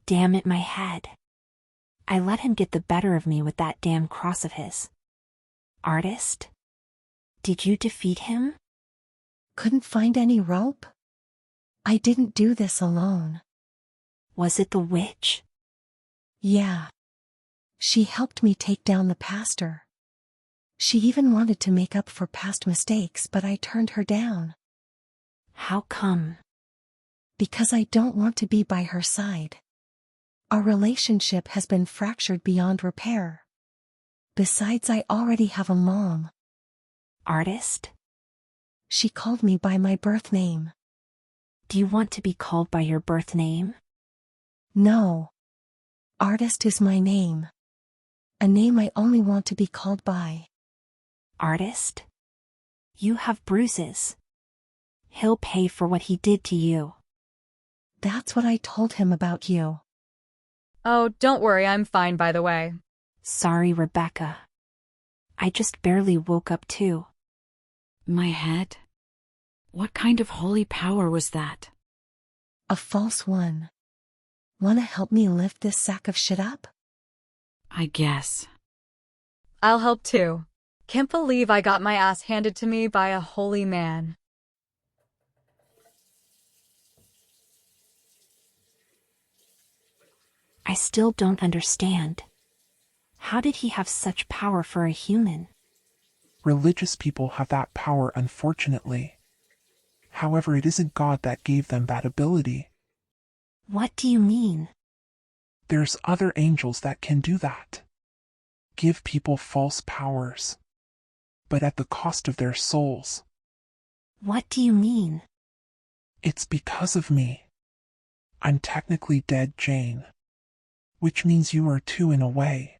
Damn it, my head. I let him get the better of me with that damn cross of his. Artist? Did you defeat him? Couldn't find any rope? I didn't do this alone. Was it the witch? Yeah. She helped me take down the pastor. She even wanted to make up for past mistakes, but I turned her down. How come? Because I don't want to be by her side. Our relationship has been fractured beyond repair. Besides, I already have a mom. Artist? She called me by my birth name. Do you want to be called by your birth name? No. Artist is my name. A name I only want to be called by. Artist? You have bruises. He'll pay for what he did to you. That's what I told him about you. Oh, don't worry, I'm fine by the way. Sorry, Rebecca. I just barely woke up too. My head? What kind of holy power was that? A false one. Wanna help me lift this sack of shit up? I guess. I'll help too. Can't believe I got my ass handed to me by a holy man. I still don't understand. How did he have such power for a human? Religious people have that power, unfortunately. However, it isn't God that gave them that ability. What do you mean? There's other angels that can do that. Give people false powers. But at the cost of their souls. What do you mean? It's because of me. I'm technically dead, Jane. Which means you are too in a way.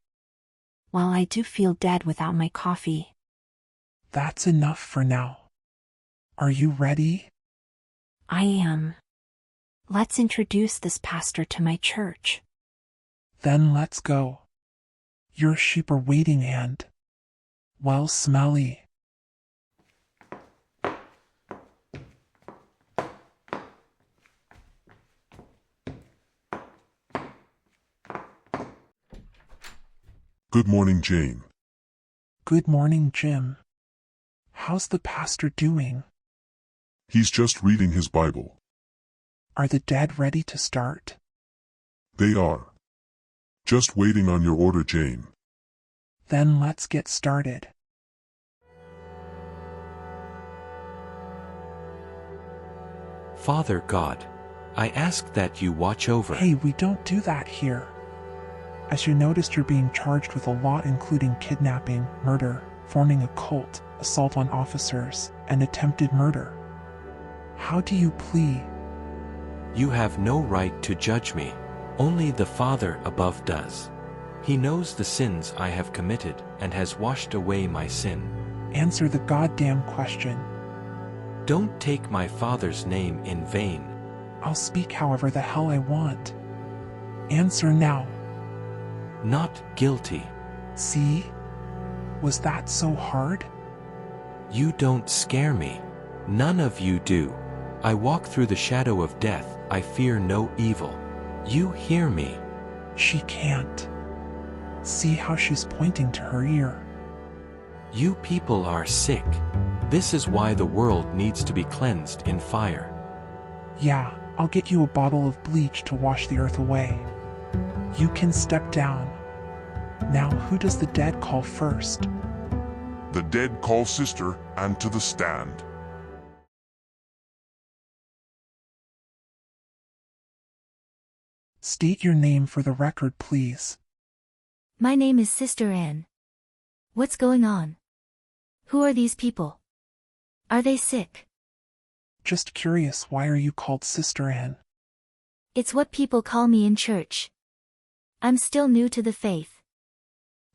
Well, I do feel dead without my coffee. That's enough for now. Are you ready? I am. Let's introduce this pastor to my church. Then let's go. Your sheep are waiting and, well, smelly. Good morning, Jane. Good morning, Jim. How's the pastor doing? He's just reading his Bible. Are the dead ready to start? They are. Just waiting on your order, Jane. Then let's get started. Father God, I ask that you watch over. Hey, we don't do that here. As you noticed, you're being charged with a lot, including kidnapping, murder, forming a cult, assault on officers, and attempted murder. How do you plead? You have no right to judge me. Only the Father above does. He knows the sins I have committed and has washed away my sin. Answer the goddamn question. Don't take my Father's name in vain. I'll speak however the hell I want. Answer now. Not guilty. See? Was that so hard? You don't scare me. None of you do. I walk through the shadow of death, I fear no evil. You hear me. She can't. See how she's pointing to her ear. You people are sick. This is why the world needs to be cleansed in fire. Yeah, I'll get you a bottle of bleach to wash the earth away. You can step down. Now, who does the dead call first? The dead call sister, and to the stand. State your name for the record, please. My name is Sister Anne. What's going on? Who are these people? Are they sick? Just curious, why are you called Sister Anne? It's what people call me in church. I'm still new to the faith.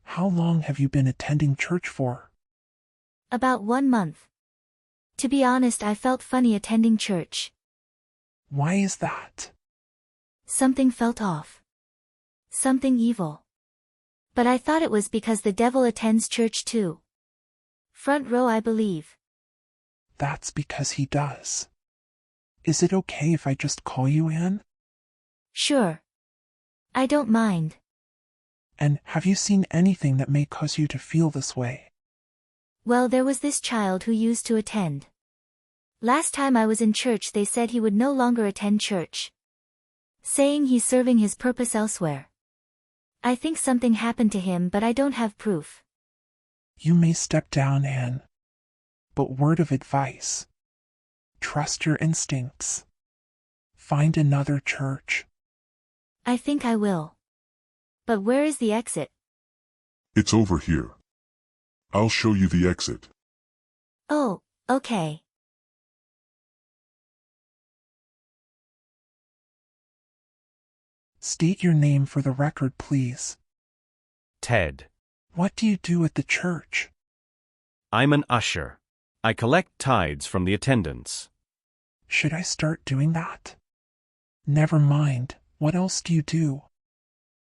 How long have you been attending church for? About 1 month. To be honest, I felt funny attending church. Why is that? Something felt off. Something evil. But I thought it was because the devil attends church too. Front row, I believe. That's because he does. Is it okay if I just call you Anne? Sure. I don't mind. And have you seen anything that may cause you to feel this way? Well, there was this child who used to attend. Last time I was in church they said he would no longer attend church, saying he's serving his purpose elsewhere. I think something happened to him, but I don't have proof. You may step down, Anne. But word of advice. Trust your instincts. Find another church. I think I will. But where is the exit? It's over here. I'll show you the exit. Oh, okay. State your name for the record, please. Ted. What do you do at the church? I'm an usher. I collect tithes from the attendants. Should I start doing that? Never mind. What else do you do?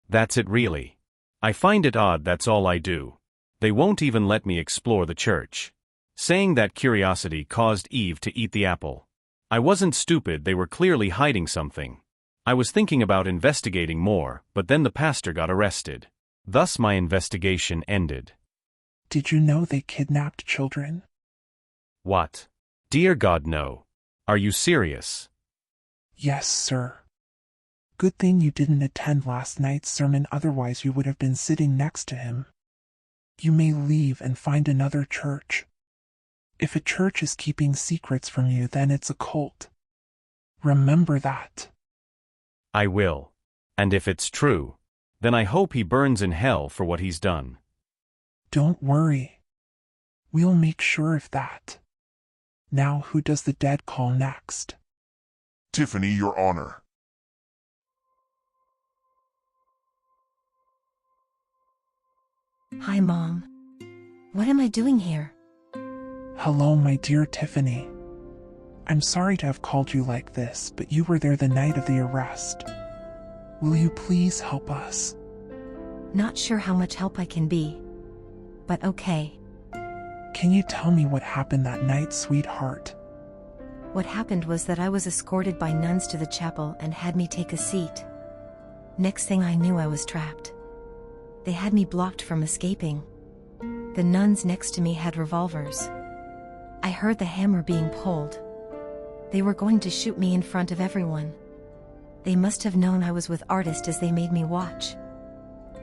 That's it really. I find it odd that's all I do. They won't even let me explore the church, saying that curiosity caused Eve to eat the apple. I wasn't stupid, they were clearly hiding something. I was thinking about investigating more, but then the pastor got arrested. Thus my investigation ended. Did you know they kidnapped children? What? Dear God, no. Are you serious? Yes, sir. Good thing you didn't attend last night's sermon, otherwise you would have been sitting next to him. You may leave and find another church. If a church is keeping secrets from you, then it's a cult. Remember that. I will. And if it's true, then I hope he burns in hell for what he's done. Don't worry. We'll make sure of that. Now, who does the dead call next? Tiffany, Your Honor. Hi, Mom. What am I doing here? Hello, my dear Tiffany. I'm sorry to have called you like this, but you were there the night of the arrest. Will you please help us? Not sure how much help I can be, but okay. Can you tell me what happened that night, sweetheart? What happened was that I was escorted by nuns to the chapel and had me take a seat. Next thing I knew, I was trapped. They had me blocked from escaping. The nuns next to me had revolvers. I heard the hammer being pulled. They were going to shoot me in front of everyone. They must have known I was with Artist as they made me watch.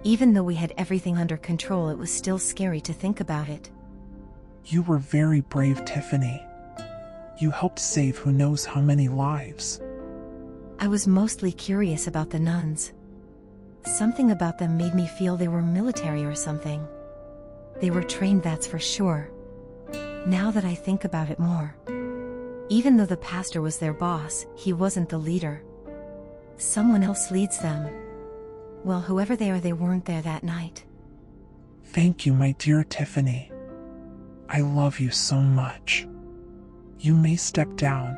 Even though we had everything under control, it was still scary to think about it. You were very brave, Tiffany. You helped save who knows how many lives. I was mostly curious about the nuns. Something about them made me feel they were military or something. They were trained, that's for sure. Now that I think about it more. Even though the pastor was their boss, he wasn't the leader. Someone else leads them. Well, whoever they are, they weren't there that night. Thank you, my dear Tiffany. I love you so much. You may step down.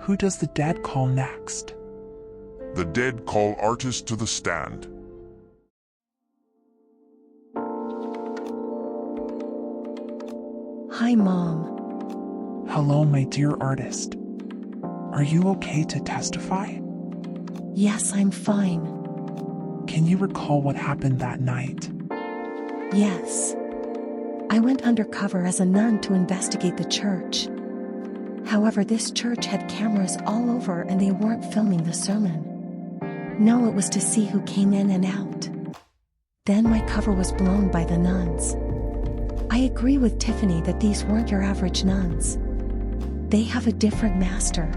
Who does the dead call next? The dead call Artist to the stand. Hi, Mom. Hello, my dear Artist. Are you okay to testify? Yes, I'm fine. Can you recall what happened that night? Yes. I went undercover as a nun to investigate the church. However, this church had cameras all over and they weren't filming the sermon. No, it was to see who came in and out. Then my cover was blown by the nuns. I agree with Tiffany that these weren't your average nuns. They have a different master.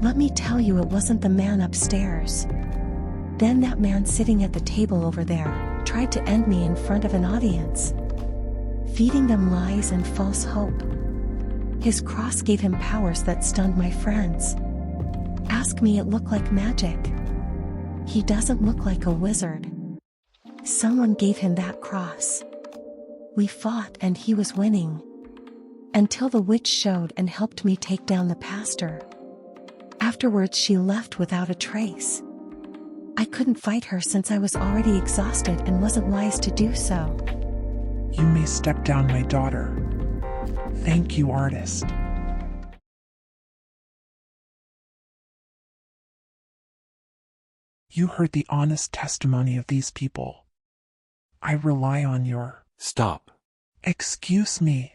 Let me tell you, it wasn't the man upstairs. Then that man sitting at the table over there tried to end me in front of an audience, feeding them lies and false hope. His cross gave him powers that stunned my friends. Ask me, it looked like magic. He doesn't look like a wizard. Someone gave him that cross. We fought and he was winning. Until the witch showed and helped me take down the pastor. Afterwards, she left without a trace. I couldn't fight her since I was already exhausted and wasn't wise to do so. You may step down, my daughter. Thank you, Artist. You heard the honest testimony of these people. I rely on your... Stop. Excuse me.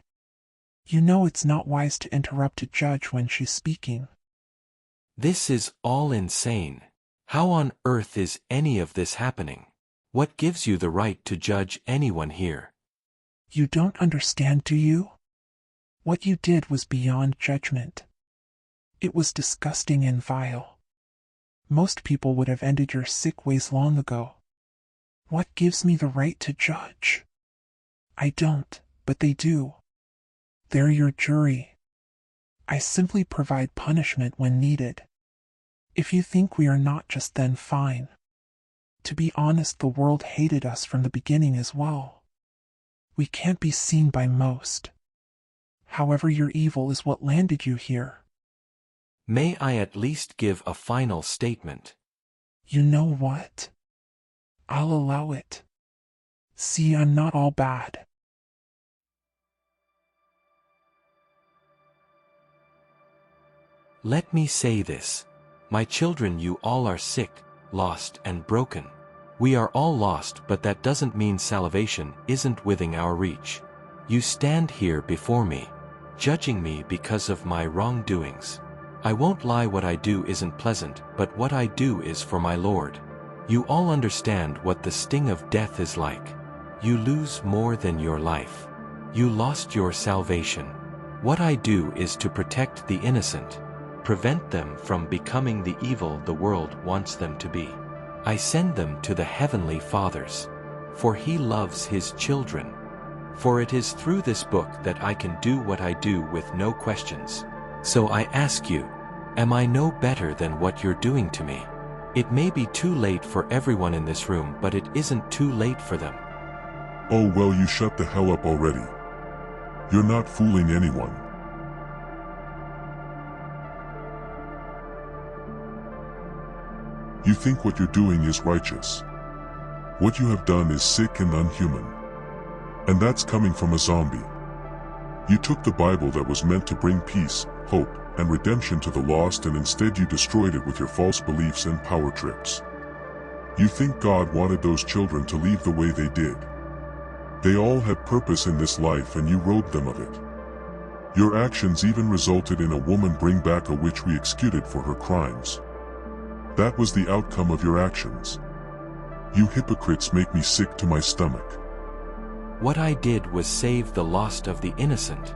You know it's not wise to interrupt a judge when she's speaking. This is all insane. How on earth is any of this happening? What gives you the right to judge anyone here? You don't understand, do you? What you did was beyond judgment. It was disgusting and vile. Most people would have ended your sick ways long ago. What gives me the right to judge? I don't, but they do. They're your jury. I simply provide punishment when needed. If you think we are not just, then fine. To be honest, the world hated us from the beginning as well. We can't be seen by most. However, your evil is what landed you here. May I at least give a final statement? You know what? I'll allow it. See, I'm not all bad. Let me say this. My children, you all are sick, lost, and broken. We are all lost, but that doesn't mean salvation isn't within our reach. You stand here before me, judging me because of my wrongdoings. I won't lie, what I do isn't pleasant, but what I do is for my Lord. You all understand what the sting of death is like. You lose more than your life. You lost your salvation. What I do is to protect the innocent, prevent them from becoming the evil the world wants them to be. I send them to the Heavenly Fathers, for He loves His children. For it is through this book that I can do what I do with no questions. So I ask you, am I no better than what you're doing to me? It may be too late for everyone in this room, but it isn't too late for them. Oh well, you shut the hell up already. You're not fooling anyone. You think what you're doing is righteous. What you have done is sick and unhuman. And that's coming from a zombie. You took the Bible that was meant to bring peace, hope, and redemption to the lost, and instead you destroyed it with your false beliefs and power trips. You think God wanted those children to leave the way they did. They all had purpose in this life and you robbed them of it. Your actions even resulted in a woman bring back a witch we executed for her crimes. That was the outcome of your actions. You hypocrites make me sick to my stomach. What I did was save the lost of the innocent.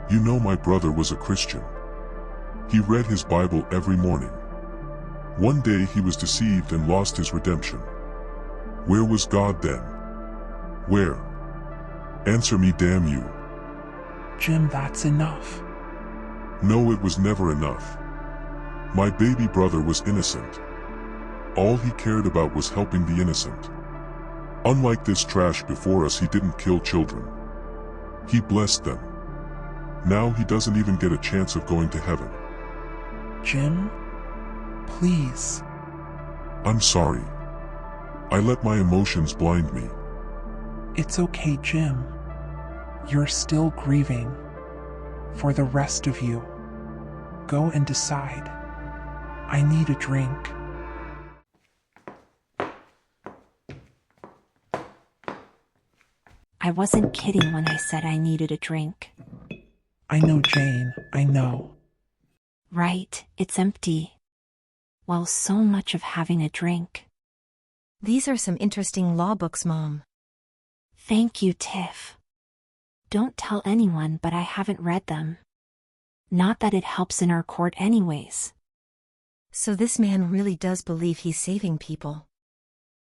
You know, my brother was a Christian. He read his Bible every morning. One day he was deceived and lost his redemption. Where was God then? Where? Answer me, damn you. Jim, that's enough. No, it was never enough. My baby brother was innocent. All he cared about was helping the innocent. Unlike this trash before us, he didn't kill children. He blessed them. Now he doesn't even get a chance of going to heaven. Jim, please. I'm sorry. I let my emotions blind me. It's okay, Jim. You're still grieving. For the rest of you, go and decide. I need a drink. I wasn't kidding when I said I needed a drink. I know, Jane, I know. Right, it's empty. Well, so much of having a drink. These are some interesting law books, Mom. Thank you, Tiff. Don't tell anyone, but I haven't read them. Not that it helps in our court anyways. So this man really does believe he's saving people.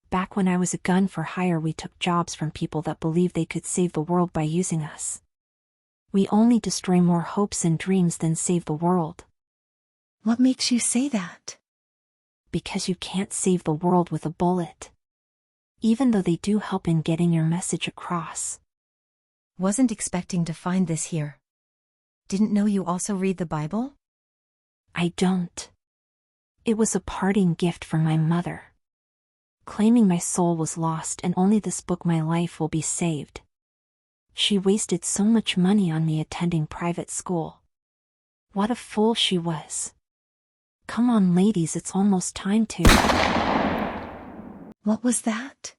Back when I was a gun for hire, we took jobs from people that believed they could save the world by using us. We only destroy more hopes and dreams than save the world. What makes you say that? Because you can't save the world with a bullet. Even though they do help in getting your message across. Wasn't expecting to find this here. Didn't know you also read the Bible? I don't. It was a parting gift from my mother. Claiming my soul was lost and only this book my life will be saved. She wasted so much money on me attending private school. What a fool she was. Come on, ladies, it's almost time to... What was that?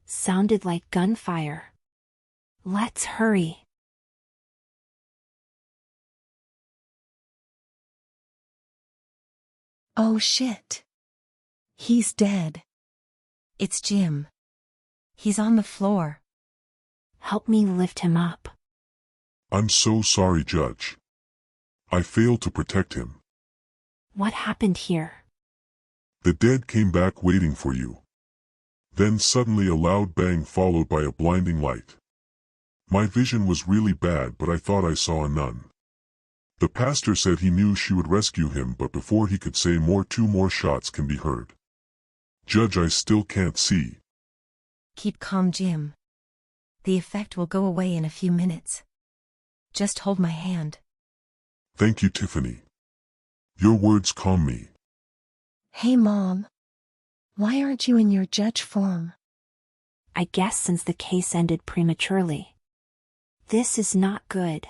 Sounded like gunfire. Let's hurry. Oh shit. He's dead. It's Jim. He's on the floor. Help me lift him up. I'm so sorry, Judge. I failed to protect him. What happened here? The dead came back waiting for you. Then suddenly a loud bang followed by a blinding light. My vision was really bad, but I thought I saw a nun. The pastor said he knew she would rescue him, but before he could say more, 2 more shots can be heard. Judge, I still can't see. Keep calm, Jim. The effect will go away in a few minutes. Just hold my hand. Thank you, Tiffany. Your words calm me. Hey, Mom. Why aren't you in your judge form? I guess since the case ended prematurely. This is not good.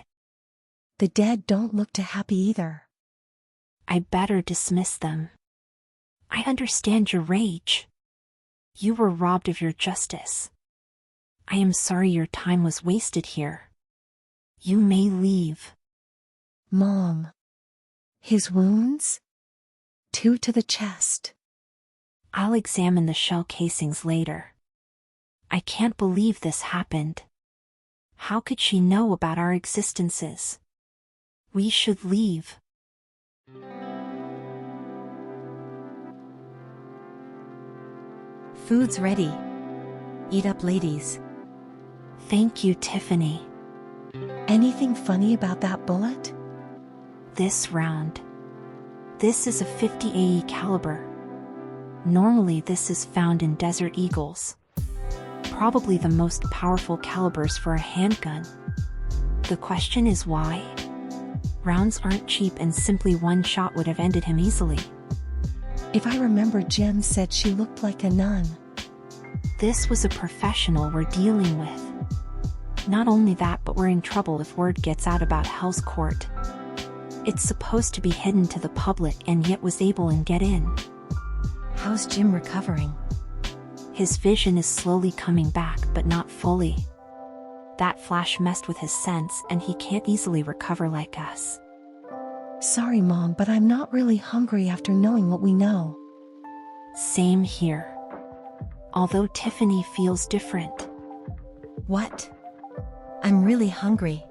The dead don't look too happy either. I better dismiss them. I understand your rage. You were robbed of your justice. I am sorry your time was wasted here. You may leave. Mom. His wounds? 2 to the chest. I'll examine the shell casings later. I can't believe this happened. How could she know about our existences? We should leave. Food's ready. Eat up, ladies. Thank you, Tiffany. Anything funny about that bullet? This round. This is a 50 AE caliber. Normally this is found in Desert Eagles. Probably the most powerful calibers for a handgun. The question is why? Rounds aren't cheap and simply one shot would have ended him easily. If I remember, Jem said she looked like a nun. This was a professional we're dealing with. Not only that, but we're in trouble if word gets out about Hell's Court. It's supposed to be hidden to the public and yet was able to get in. How's Jim recovering? His vision is slowly coming back, but not fully. That flash messed with his sense and he can't easily recover like us. Sorry, Mom, but I'm not really hungry after knowing what we know. Same here. Although Tiffany feels different. What? I'm really hungry.